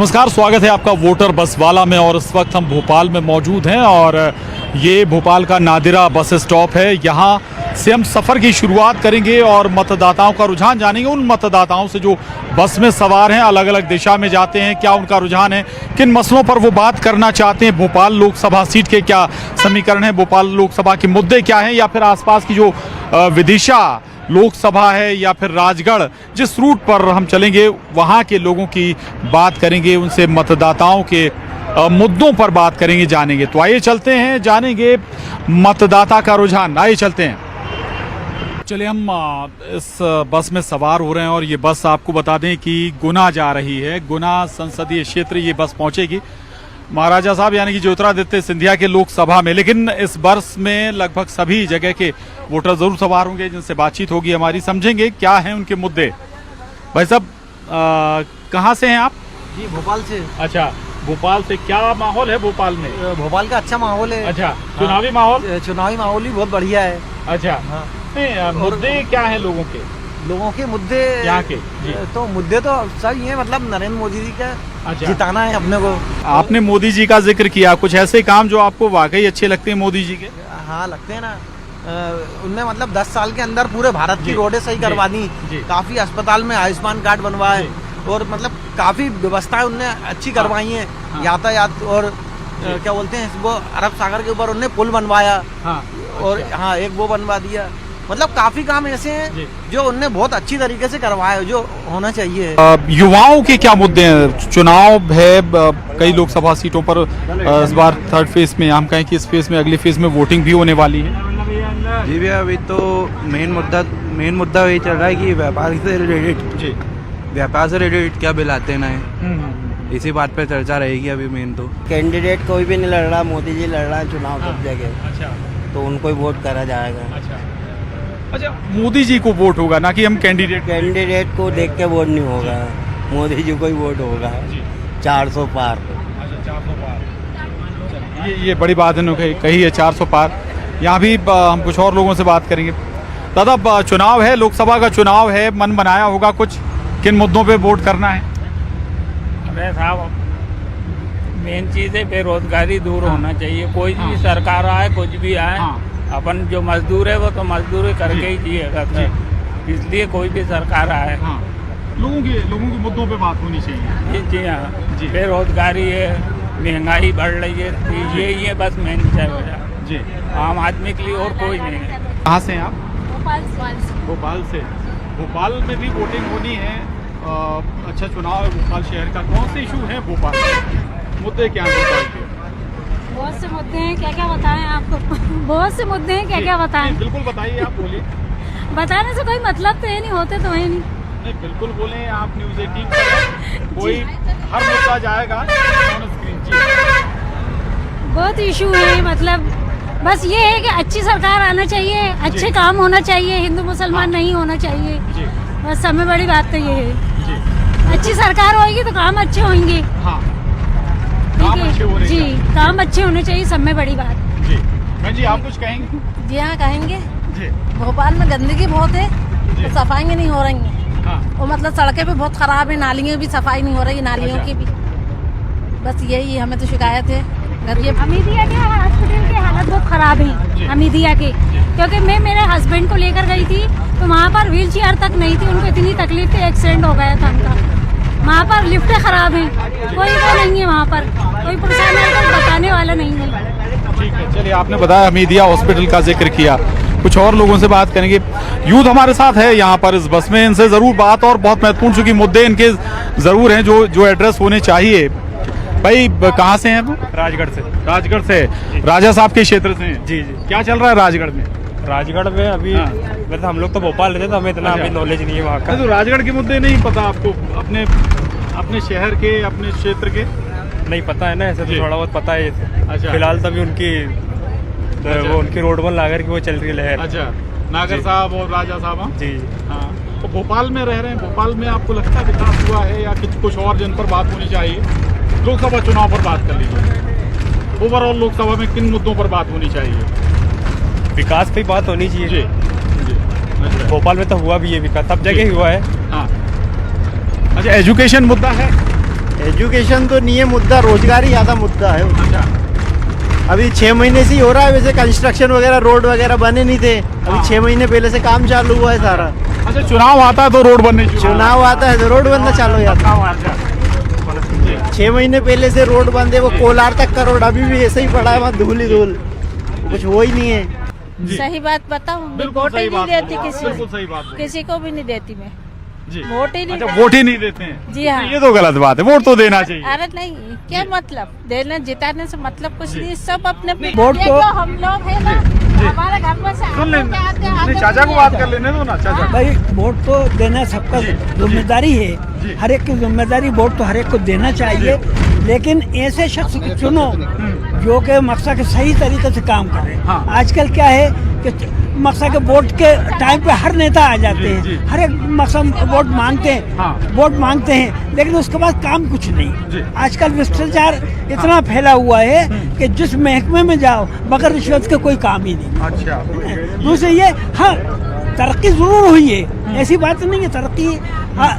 नमस्कार, स्वागत है आपका वोटर बस वाला में। और इस वक्त हम भोपाल में मौजूद हैं और ये भोपाल का नादिरा बस स्टॉप है। यहाँ से हम सफ़र की शुरुआत करेंगे और मतदाताओं का रुझान जानेंगे। उन मतदाताओं से जो बस में सवार हैं, अलग अलग दिशा में जाते हैं, क्या उनका रुझान है, किन मसलों पर वो बात करना चाहते हैं, भोपाल लोकसभा सीट के क्या समीकरण है, भोपाल लोकसभा के मुद्दे क्या हैं, या फिर आसपास की जो विदिशा लोकसभा है या फिर राजगढ़, जिस रूट पर हम चलेंगे वहाँ के लोगों की बात करेंगे, उनसे मतदाताओं के मुद्दों पर बात करेंगे, जानेंगे। तो आइए चलते हैं, जानेंगे मतदाता का रुझान। आइए चलते हैं। चलिए, हम इस बस में सवार हो रहे हैं और ये बस आपको बता दें कि गुना जा रही है। गुना संसदीय क्षेत्र ये बस पहुंचेगी महाराजा साहब यानी कि ज्योतिरादित्य सिंधिया के लोकसभा में। लेकिन इस बस में लगभग सभी जगह के वोटर जरूर सवार होंगे, जिनसे बातचीत होगी हमारी, समझेंगे क्या हैं उनके मुद्दे। भाई साहब, कहाँ से हैं आप? जी, भोपाल से। अच्छा, भोपाल से। क्या माहौल है भोपाल में? भोपाल का अच्छा माहौल है। अच्छा, चुनावी माहौल? चुनावी माहौल भी बहुत बढ़िया है। अच्छा, हाँ। मुद्दे क्या हैं लोगों के? लोगों के मुद्दे यहाँ के जी। तो मुद्दे तो सब ये, मतलब नरेंद्र मोदी जी का अच्छा। जिताना है अपने को। आपने मोदी जी का जिक्र किया, कुछ ऐसे काम जो आपको वाकई अच्छे लगते हैं मोदी जी के? हाँ, लगते हैं ना। उनने मतलब 10 साल के अंदर पूरे भारत की रोडें सही करवा दी, काफी अस्पताल में आयुष्मान कार्ड बनवाए और मतलब काफी व्यवस्थाएं उनने अच्छी करवाई है। यातायात और क्या बोलते हैं वो, अरब सागर के ऊपर उनने पुल बनवाया। और हाँ, एक वो बनवा दिया। मतलब काफी काम ऐसे हैं जो उनने बहुत अच्छी तरीके से करवाया, जो होना चाहिए। युवाओं के क्या मुद्दे हैं? चुनाव है कई लोकसभा सीटों पर इस बार थर्ड फेज में, हम कहें कि इस फेज में, अगले फेज में वोटिंग भी होने वाली है। जी भैया, अभी तो मेन मुद्दा यही चल रहा है कि व्यापार से रिलेटेड क्या बिल आते ना है, इसी बात पे चर्चा रहेगी अभी मेन तो। कैंडिडेट कोई भी नहीं लड़ रहा, मोदी जी लड़ रहा है चुनाव सब जगह। अच्छा, तो उनको ही वोट करा जाएगा। अच्छा, मोदी जी को वोट होगा, ना कि हम कैंडिडेट को देख के वोट नहीं होगा, मोदी जी को ही वोट होगा। 400 पार। अच्छा, 400 पार, ये बड़ी बात है कही है, 400 पार। यहाँ भी हम कुछ और लोगों से बात करेंगे। दादा, चुनाव है, लोकसभा का चुनाव है, मन बनाया होगा कुछ, किन मुद्दों पे वोट करना है? अरे साहब, मेन चीज़ है बेरोजगारी दूर होना चाहिए। कोई भी सरकार आए, कुछ भी आए, अपन जो मजदूर है वो तो मजदूरी करके ही जिएगा। इसलिए कोई भी सरकार आए, लोगों के मुद्दों पे बात होनी चाहिए। जी हाँ, बेरोजगारी है, महंगाई बढ़ रही है, यही है बस मेन वजह जी, आम आदमी के लिए, और कोई नहीं है। कहाँ से हैं आप? भोपाल से। भोपाल में भी वोटिंग होनी है। अच्छा, चुनाव है भोपाल शहर का। कौन से इशू हैं भोपाल में? मुद्दे क्या हैं भोपाल के? बहुत से मुद्दे हैं, क्या क्या बताएं आपको? बहुत से मुद्दे हैं, क्या क्या बताएं? बिल्कुल बताइए, आप बोलिए। बताने से कोई मतलब तो है नहीं, होते तो है नहीं, बिल्कुल बोलें। आप न्यूज़ 18 पर कोई हर मुद्दा जाएगा ऑन स्क्रीन जी। बहुत इशू है, मतलब बस ये है कि अच्छी सरकार आना चाहिए, अच्छे काम होना चाहिए, हिंदू मुसलमान नहीं होना चाहिए। बस सब में बड़ी बात तो ये है, अच्छी सरकार होगी तो काम अच्छे होंगे। काम अच्छे होने जी, काम अच्छे होने चाहिए, सब में बड़ी बात जी। मैं जी, आप कुछ कहेंगे? जी हाँ, कहेंगे जी। भोपाल में गंदगी बहुत है, तो सफाई नहीं हो रही है। और मतलब सड़कें भी बहुत खराब है, नालियों भी सफाई नहीं हो रही, नालियों की भी। बस यही हमें तो शिकायत है। हमीदिया के हॉस्पिटल के हालत बहुत खराब है, हमीदिया के, क्योंकि मैं मेरे हस्बैंड को लेकर गई थी तो वहाँ पर व्हील चेयर तक नहीं थी, उनको इतनी तकलीफ थी, एक्सीडेंट हो गया था उनका। वहाँ पर लिफ्टें खराब हैं, कोई वो नहीं है वहाँ पर, कोई प्रोफेशनल बताने वाला नहीं है। ठीक है, चलिए, आपने बताया हमीदिया हॉस्पिटल का जिक्र किया, कुछ और लोगों से बात करेंगे। यूथ हमारे साथ है यहाँ पर इस बस में, इनसे जरूर बात, और बहुत महत्वपूर्ण चूंकि मुद्दे इनके जरूर हैं जो एड्रेस होने चाहिए। भाई, कहाँ से हैं वो? राजगढ़ से। राजगढ़ से, राजा साहब के क्षेत्र से हैं? जी। क्या चल रहा है राजगढ़ में? राजगढ़ में अभी वैसे हम लोग तो भोपाल रहते, तो हमें इतना अभी नॉलेज नहीं है वहाँ का। तो राजगढ़ के मुद्दे नहीं पता आपको, अपने शहर के, अपने क्षेत्र के? नहीं पता है ना, ऐसे तो थोड़ा बहुत पता है। अच्छा। फिलहाल तभी वो उनकी रोड वन लागर की वो चल रही है लहर। अच्छा, नागर साहब और राजा साहब। जी। हाँ, तो भोपाल में रह रहे हैं, भोपाल में आपको लगता है विकास हुआ है या कुछ और जिन पर बात होनी चाहिए? लोकसभा चुनाव पर बात कर लीजिए। ओवरऑल लोकसभा में किन मुद्दों पर बात होनी चाहिए? विकास पे बात होनी चाहिए। जी। अच्छा। भोपाल में तो हुआ भी है विकास, सब जगह हुआ है। हाँ। अच्छा, एजुकेशन मुद्दा है? एजुकेशन तो नहीं है मुद्दा, रोजगार ही ज़्यादा मुद्दा है। अभी 6 महीने से ही हो रहा है, वैसे कंस्ट्रक्शन वगैरह रोड वगैरह बने नहीं थे, अभी 6 महीने पहले से काम चालू हुआ है सारा। अच्छा, चुनाव आता है तो रोड बनने चुनाव आता है तो रोड बनना चालू हो जाता है। 6 महीने पहले से रोड बंद है, वो कोलार तक का रोड अभी भी ऐसे ही पड़ा है, वहाँ धूल ही धूल, कुछ हो ही नहीं है। सही बात बताऊं, वोट ही नहीं देती किसी को भी नहीं देती मैं, वोट ही नहीं। अच्छा, वोट ही नहीं देते हैं? जी हाँ। ये तो गलत बात है, वोट तो देना चाहिए। अरे नहीं, क्या मतलब देने जिताने से मतलब कुछ नहीं, सब अपने अपने वोट ये तो- जो हम लोग है ना, हमारे घर में से सुन लेने, आते चाचा को बात कर लेने दो ना। चाचा, भाई वोट तो देना सबका जिम्मेदारी है, हर एक की जिम्मेदारी, वोट तो हर एक को देना चाहिए, लेकिन ऐसे शख्स को चुनो जो कि मकसद के सही तरीके से काम करे। हाँ। आजकल क्या है कि मकसद के वोट के टाइम पे हर नेता आ जाते हैं, हर एक मकसद वोट मांगते हैं, हाँ। वोट मांगते हैं, लेकिन उसके बाद काम कुछ जी। नहीं। आजकल भ्रष्टाचार इतना फैला हुआ है कि जिस महकमे में जाओ बगैर रिश्वत के कोई काम ही नहीं। अच्छा, दूसरे ये, हाँ तरक्की जरूर हुई है, ऐसी बात नहीं है, तरक्की हाँ,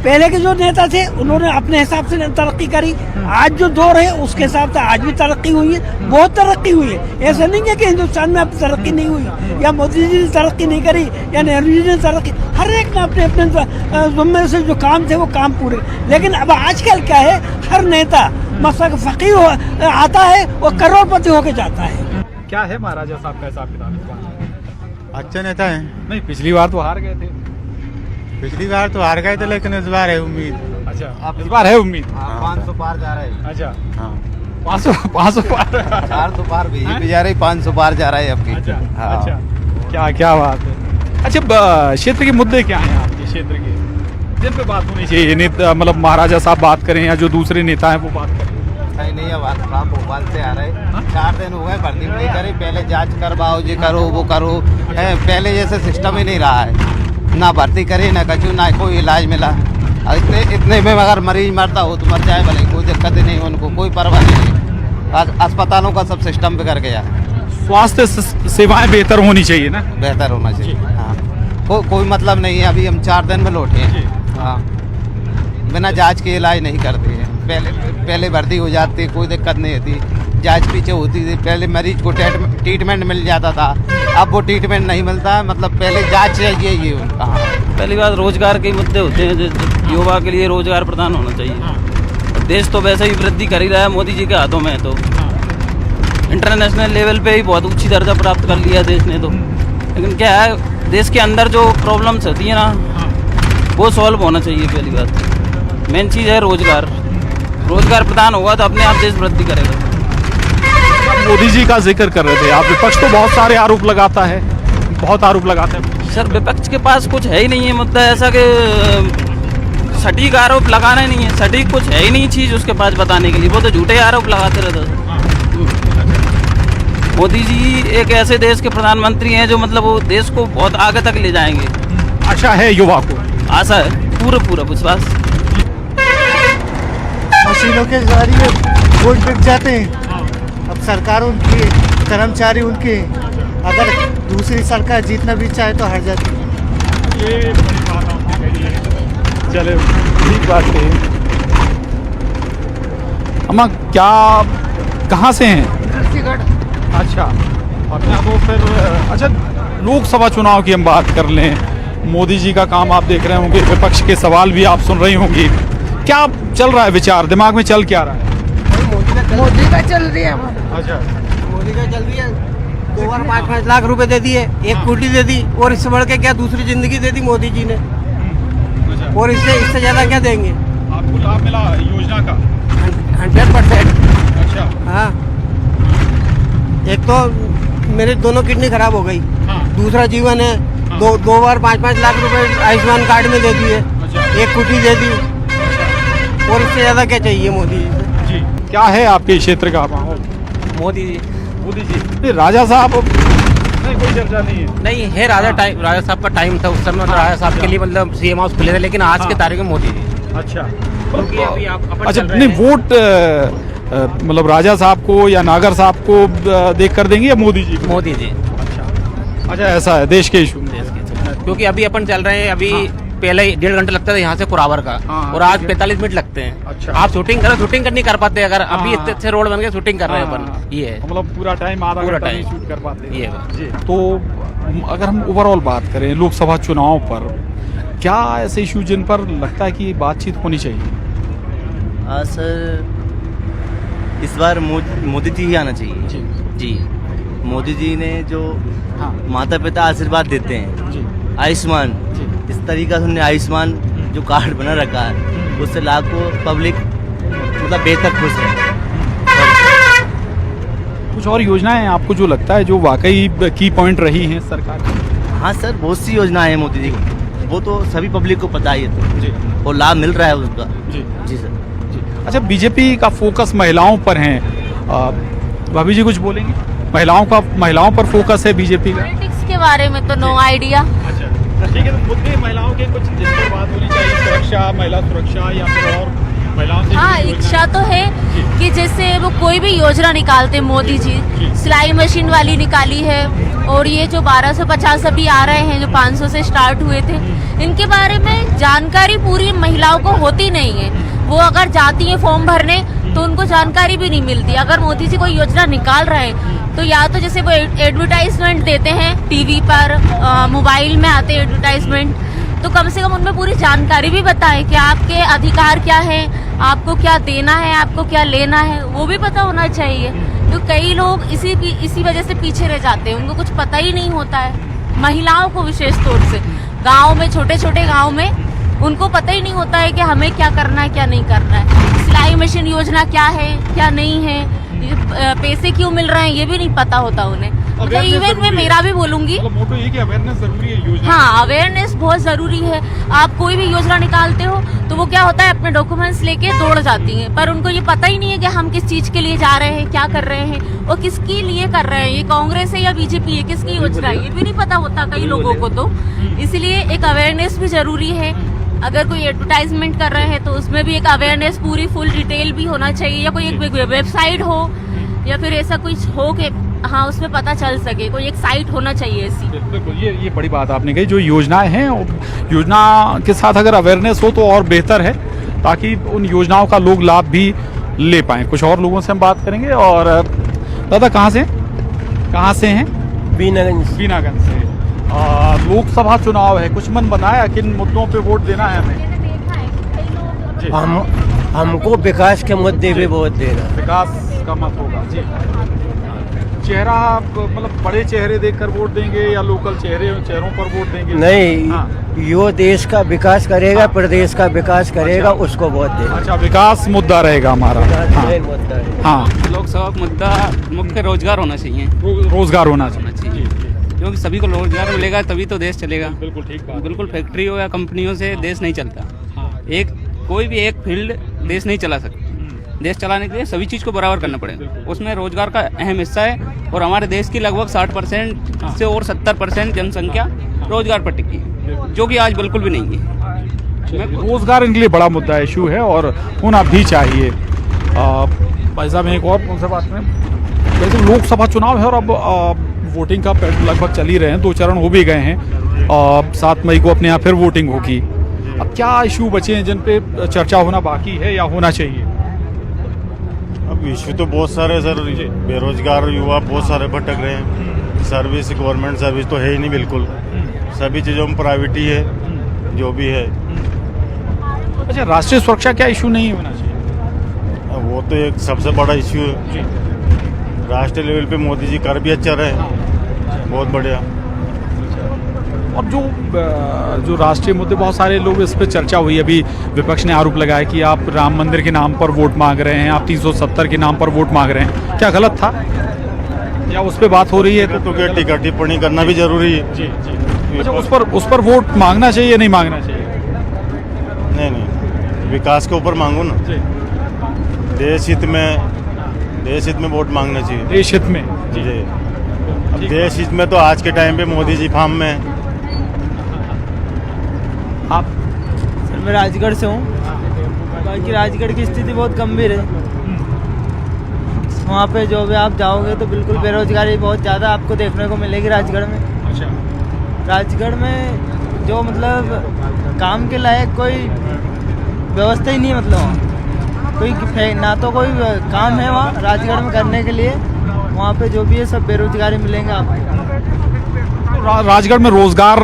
पहले के जो नेता थे उन्होंने अपने हिसाब से तरक्की करी, आज जो दौर है उसके हिसाब से आज भी तरक्की हुई है, बहुत तरक्की हुई है। ऐसा नहीं है कि हिंदुस्तान में अब तरक्की नहीं हुई, या मोदी जी ने तरक्की नहीं करी, या नेहरू जी ने तरक्की, हर एक ने अपने अपने जिम्मे से जो काम थे वो काम पूरे। लेकिन अब आजकल क्या है, हर नेता मसला फकीर आता है और करोड़पति होके जाता है। क्या है महाराजा साहब का हिसाब किताब? अच्छा नेता है। नहीं, पिछली बार तो हार गए थे। पिछली बार तो हार गए थे, लेकिन इस बार है उम्मीद। अच्छा, इस बार है उम्मीद। 500 पार जा रहा है। अच्छा, हाँ 500 पार। 400 पार बीजेपी जा रही, 500 पार जा रहा है अब की। अच्छा, हाँ। अच्छा, क्या क्या बात है। अच्छा, क्षेत्र के मुद्दे क्या हैं आपके क्षेत्र के, जिन पे बात होनी चाहिए? मतलब महाराजा साहब बात करें या जो दूसरे नेता हैं वो बात करें? नहीं, अब आप भोपाल से आ रहे, 4 दिन हो गए, भर्ती नहीं करी। पहले जांच करवाओ, जी करो वो करो, है पहले जैसे सिस्टम ही नहीं रहा है, ना भर्ती करे ना कछु, ना कोई इलाज मिला। इतने में अगर मरीज मरता हो तो मर जाए भले, कोई दिक्कत ही नहीं, उनको कोई परवाह नहीं। अस्पतालों का सब सिस्टम बिगड़ गया। स्वास्थ्य सेवाएं बेहतर होनी चाहिए ना? बेहतर होना चाहिए, हाँ। कोई मतलब नहीं है, अभी हम 4 दिन में लौटे हैं। हाँ, बिना जांच के इलाज नहीं करते हैं। पहले भर्ती हो जाती, कोई दिक्कत नहीं होती, जांच पीछे होती थी, पहले मरीज को ट्रीटमेंट मिल जाता था, अब वो ट्रीटमेंट नहीं मिलता है। मतलब पहले जांच चाहिए ये उनका। पहली बात रोजगार के मुद्दे होते हैं, युवा के लिए रोजगार प्रदान होना चाहिए। देश तो वैसे ही वृद्धि कर ही रहा है, मोदी जी के हाथों में है, तो इंटरनेशनल लेवल पे ही बहुत ऊंची दर्जा प्राप्त कर लिया देश ने। तो लेकिन क्या है, देश के अंदर जो प्रॉब्लम्स होती है ना, वो सॉल्व होना चाहिए। पहली बात मेन चीज़ है रोजगार। रोजगार प्रदान होगा तो अपने आप देश वृद्धि करेगा। मोदी जी का जिक्र कर रहे थे आप, विपक्ष तो बहुत सारे आरोप लगाता है, बहुत आरोप लगाते हैं। सर, विपक्ष के पास कुछ है ही नहीं है मुद्दा ऐसा कि सटीक आरोप लगाना नहीं है, सटीक कुछ है ही नहीं चीज़ उसके पास बताने के लिए, वो तो झूठे आरोप लगाते रहते हैं। मोदी जी एक ऐसे देश के प्रधानमंत्री हैं जो मतलब वो देश को बहुत आगे तक ले जाएंगे। आशा है युवा को? आशा है, पूरा विश्वास। मशीनों के जरिए वोट बिक जाते हैं, अब सरकार उनकी, कर्मचारी उनके, अगर दूसरी सरकार जीतना भी चाहे तो हार जाती है। ये बड़ी बात आपने कही है। चले, ठीक बात है। अम्मा, क्या कहाँ से हैं? अच्छा, अपने तो फिर अच्छा, लोकसभा चुनाव की हम बात कर लें, मोदी जी का काम आप देख रहे होंगे, विपक्ष के सवाल भी आप सुन रही होंगी, क्या चल रहा है विचार, दिमाग में चल क्या रहा है? मोदी का चल रही है। अच्छा, मोदी का चल रही है। 2 बार 5-5 लाख रुपए दे दिए, एक स्कूटी दे दी, और इससे बढ़ के क्या दूसरी जिंदगी दे दी मोदी जी ने, और इससे ज्यादा क्या देंगे? आपको लाभ मिला योजना का? 100%। अच्छा, हाँ, एक तो मेरे दोनों किडनी खराब हो गई, दूसरा जीवन है। 2 बार 5-5 लाख रुपए आयुष्मान कार्ड में दे दिए, एक स्कूटी दे दी, और इससे ज्यादा क्या चाहिए मोदी जी से? क्या है आपके क्षेत्र का माहौल? मोदी जी। नहीं, राजा साहब नहीं, कोई चर्चा नहीं है। नहीं है, राजा साहब का टाइम था उस समय, राजा साहब के लिए मतलब सीएम हाउस खुले थे, लेकिन आज के तारीख में मोदी जी। अच्छा, क्योंकि अभी आप अच्छा, नहीं वोट मतलब राजा साहब को या नागर साहब को देख कर देंगे या मोदी जी को? मोदी जी। अच्छा, ऐसा है देश के इशू में। क्योंकि अभी अपन चल रहे हैं, अभी पहले 1.5 घंटा लगता था यहाँ से कुरावर का, और आज 45 मिनट लगते हैं। अच्छा। आप शूटिंग करो, शूटिंग नहीं कर पाते अगर अभी इतने अच्छे रोड बन गए, शूटिंग कर रहे हैं हाँ, अपन, ये है मतलब पूरा टाइम आधा पूरा घंटा नहीं टाइम शूट कर पाते ये है। जी। तो अगर हम ओवरऑल बात करें लोकसभा चुनाव पर, क्या ऐसे इशू जिन पर लगता है कि बातचीत होनी चाहिए? हाँ सर, इस बार मोदी जी ही आना चाहिए जी। मोदी जी ने जो माता पिता आशीर्वाद देते हैं, आयुष्मान, इस तरीका से उन्होंने आयुष्मान जो कार्ड बना रखा है, उससे लाखों पब्लिक मतलब बेहतर खुश है। कुछ और योजनाएं आपको जो लगता है जो वाकई की पॉइंट रही हैं सरकार की? हाँ सर, बहुत सी योजनाएं हैं मोदी जी की, वो तो सभी पब्लिक को पता ही है जी। और लाभ मिल रहा है उसका जी सर। अच्छा, बीजेपी का फोकस महिलाओं पर है, भाभी जी कुछ बोलेंगे? महिलाओं पर फोकस है बीजेपी का। पॉलिटिक्स के बारे में तो नो आइडिया। अच्छा ठीक है, तो मुद्दे महिलाओं के कुछ जिस पर बात होनी चाहिए, सुरक्षा, महिला सुरक्षा या फिर और महिलाओं से हाँ, इच्छा तो है कि जैसे वो कोई भी योजना निकालते मोदी जी, सिलाई मशीन वाली निकाली है, और ये जो 1250 अभी आ रहे हैं जो 500 से स्टार्ट हुए थे, इनके बारे में जानकारी पूरी महिलाओं को होती नहीं है। वो अगर जाती हैं फॉर्म भरने तो उनको जानकारी भी नहीं मिलती। अगर मोदी जी कोई योजना निकाल रहे हैं तो या तो जैसे वो एडवर्टाइजमेंट देते हैं टीवी पर, मोबाइल में आते हैं एडवर्टाइजमेंट, तो कम से कम उनमें पूरी जानकारी भी बताएं कि आपके अधिकार क्या है, आपको क्या देना है, आपको क्या लेना है, वो भी पता होना चाहिए। तो कई लोग इसी वजह से पीछे रह जाते हैं, उनको कुछ पता ही नहीं होता है। महिलाओं को विशेष तौर से गाँव में, छोटे छोटे गाँव में उनको पता ही नहीं होता है कि हमें क्या करना है क्या नहीं करना है। सिलाई मशीन योजना क्या है क्या नहीं है, पैसे क्यों मिल रहे हैं ये भी नहीं पता होता उन्हें। मतलब इवन मैं मेरा भी बोलूंगी, मोटो ये कि अवेयरनेस जरूरी है योजना। हाँ, अवेयरनेस बहुत जरूरी है। आप कोई भी योजना निकालते हो तो वो क्या होता है, अपने डॉक्यूमेंट्स लेके दौड़ जाती हैं, पर उनको ये पता ही नहीं है कि हम किस चीज के लिए जा रहे हैं, क्या कर रहे हैं और किसके लिए कर रहे हैं, ये कांग्रेस है या बीजेपी है, किसकी योजना है, ये भी नहीं पता होता कई लोगों को। तो इसलिए एक अवेयरनेस भी जरूरी है। अगर कोई एडवर्टाइजमेंट कर रहे हैं तो उसमें भी एक अवेयरनेस पूरी फुल डिटेल भी होना चाहिए, या कोई एक वेबसाइट हो या फिर ऐसा कुछ हो कि हाँ उसमें पता चल सके, कोई एक साइट होना चाहिए ऐसी। बिल्कुल, ये बड़ी बात आपने कही। जो योजनाएं हैं, योजना के साथ अगर अवेयरनेस हो तो और बेहतर है, ताकि उन योजनाओं का लोग लाभ भी ले पाएं। कुछ और लोगों से हम बात करेंगे। और दादा कहाँ से हैं? बीनागंज से। लोकसभा चुनाव है, कुछ मन बनाया किन मुद्दों पे वोट देना है हमें? हमको विकास के मुद्दे पे वोट देना। विकास का मत होगा जी। चेहरा मतलब बड़े चेहरे देखकर वोट देंगे या लोकल चेहरों पर वोट देंगे? नहीं, यो देश का विकास करेगा, प्रदेश का विकास करेगा, उसको वोट देगा। अच्छा, विकास मुद्दा रहेगा हमारा। हाँ, लोकसभा का मुद्दा मुख्य रोजगार होना चाहिए। रोजगार होना चाहिए, क्योंकि सभी को रोजगार मिलेगा तभी तो देश चलेगा। बिल्कुल ठीक बात। बिल्कुल, फैक्ट्रियों या कंपनियों से देश नहीं चलता। कोई भी एक फील्ड देश नहीं चला सकता। देश चलाने के लिए सभी चीज़ को बराबर करना पड़ेगा, उसमें रोजगार का अहम हिस्सा है। और हमारे देश की लगभग 60% से और 70% जनसंख्या रोजगार पर टिकी है, जो कि आज बिल्कुल भी नहीं है। रोजगार इनके लिए बड़ा मुद्दा इशू है और होना भी चाहिए। भाई साहब, एक और उनसे बात करें। जैसे लोकसभा चुनाव है और अब वोटिंग का लगभग चल ही रहे हैं, 2 चरण हो भी गए हैं। 7 मई को अपने यहाँ फिर वोटिंग होगी। अब क्या इशू बचे हैं जिन पे चर्चा होना बाकी है या होना चाहिए? अब इशू तो बहुत सारे सर, बेरोजगार युवा बहुत सारे भटक रहे हैं। सर्विस, गवर्नमेंट सर्विस तो है ही नहीं बिल्कुल, सभी चीज़ों में प्राइवेट ही है जो भी है। अच्छा, राष्ट्रीय सुरक्षा क्या इशू नहीं होना चाहिए? वो तो एक सबसे बड़ा इशू है। राष्ट्रीय लेवल पे मोदी जी कर भी अच्छा रहे, बहुत बढ़िया। और जो राष्ट्रीय मुद्दे, बहुत सारे लोग इस पे चर्चा हुई। अभी विपक्ष ने आरोप लगाया कि आप राम मंदिर के नाम पर वोट मांग रहे हैं, आप 370 के नाम पर वोट मांग रहे हैं। क्या गलत था या उस पर बात हो रही है? तो क्या टीका टिप्पणी करना भी जरूरी है। जी। अच्छा, उस पर वोट मांगना चाहिए नहीं मांगना चाहिए? नहीं, विकास के ऊपर मांगो ना। देश हित में वोट मांगना चाहिए। देश हित में जी। अब देश हित में तो आज के टाइम पे मोदी जी फार्म में है। आप? सर, मैं राजगढ़ से हूँ। बाकी राजगढ़ की स्थिति बहुत गंभीर है। वहाँ पे जो भी आप जाओगे तो बिल्कुल बेरोजगारी बहुत ज़्यादा आपको देखने को मिलेगी राजगढ़ में। अच्छा। राजगढ़ में जो मतलब काम के लायक कोई व्यवस्था ही नहीं, मतलब वहाँ कोई ना तो कोई काम है वहाँ राजगढ़ में करने के लिए। वहाँ पे जो भी है सब बेरोजगारी मिलेंगे आपको। राजगढ़ में रोजगार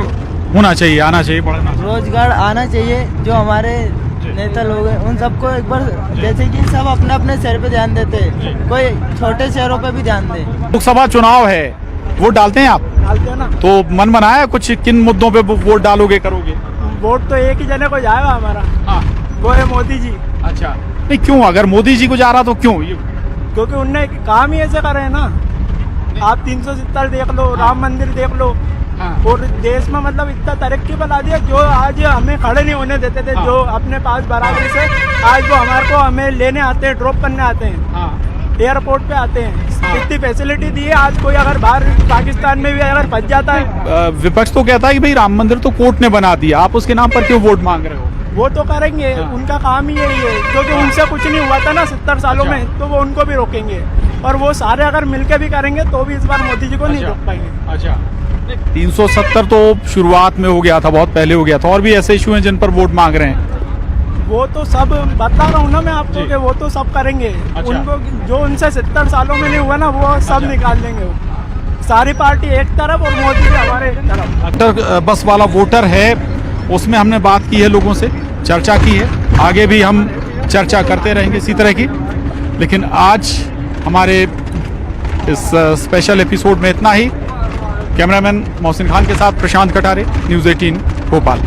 होना चाहिए, आना चाहिए, बढ़ना चाहिए। रोजगार आना चाहिए। जो हमारे नेता लोग हैं उन सबको एक बार, जैसे कि सब अपने अपने शहर पे ध्यान देते हैं, कोई छोटे शहरों पे भी ध्यान दे। लोकसभा चुनाव है, वोट डालते हैं आप? डालते हैं ना। तो मन बनाया कुछ किन मुद्दों पे वोट डालोगे, करोगे? वोट तो एक ही जने को जाएगा हमारा, हाँ, वो है मोदी जी। अच्छा, नहीं क्यों? अगर मोदी जी को जा रहा तो क्यों? क्योंकि उनने काम ही ऐसे करे हैं ना। आप 370 देख लो, राम मंदिर देख लो, और देश में मतलब इतना तरक्की बना दिया। जो आज हमें खड़े नहीं होने देते थे, जो अपने पास बराबरी से, आज वो हमारे को हमें लेने आते हैं, ड्रॉप करने आते हैं, एयरपोर्ट पे आते हैं। इतनी फैसिलिटी दी है। आज कोई अगर बाहर पाकिस्तान में भी अगर फंस जाता है, विपक्ष तो कहता है कि भाई राम मंदिर तो कोर्ट ने बना दिया, आप उसके नाम पर क्यों वोट मांग रहे हो? वो तो करेंगे, उनका काम ही यही है। क्योंकि उनसे कुछ नहीं हुआ था ना 70 सालों में, तो वो उनको भी रोकेंगे। और वो सारे अगर मिलके भी करेंगे तो भी इस बार मोदी जी को नहीं रोक पाएंगे। अच्छा, 370 तो शुरुआत में हो गया था, बहुत पहले हो गया था, और भी ऐसे इशू हैं जिन पर वोट मांग रहे हैं। वो तो सब बता रहा हूँ ना मैं आपको कि वो तो सब करेंगे। उनको जो उनसे 70 सालों में नहीं हुआ ना, वो सब निकाल देंगे। वो सारी पार्टी एक तरफ और मोदी जी हमारे एक तरफ। डॉक्टर बस वाला वोटर है, उसमें हमने बात की है, लोगों से चर्चा की है, आगे भी हम चर्चा करते रहेंगे इसी तरह की। लेकिन आज हमारे इस स्पेशल एपिसोड में इतना ही। कैमरामैन मोहसिन खान के साथ प्रशांत कटारे, न्यूज़ 18 भोपाल।